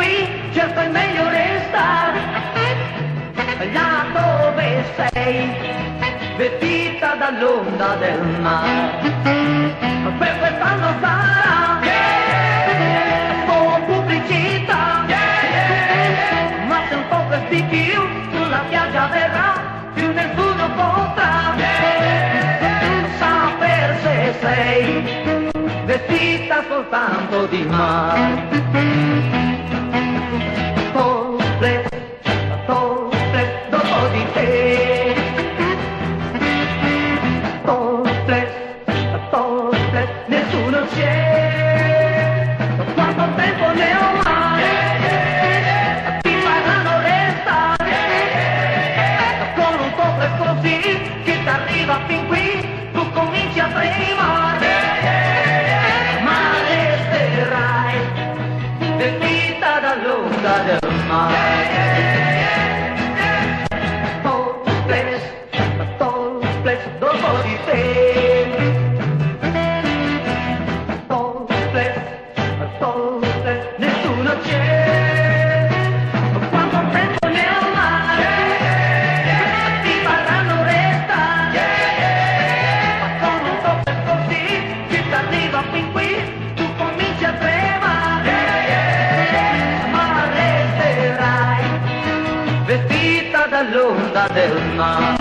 qui, certo è meglio restare là dove sei, vestita dall'onda del mare. Per quest'anno sarà solo pubblicità, ma se un po' di più sulla spiaggia verrà, più nessuno potrà saper se sei vestita soltanto di mare. Topless, topless, dopo di te. Topless, topless, nessuno c'è. Quanto tempo ne ho mai, ti faranno restare con un topless così che ti arriva fin qui, tu cominci a tremare. Vestita dall'onda del mare. Topless, topless, dopo di te. Topless, topless, nessuno c'è. Quanto tempo ne ho mai, ti faranno restare con un topless così che ti arriva fin qui, tu cominci a tremare. Vestita dall'onda del mare.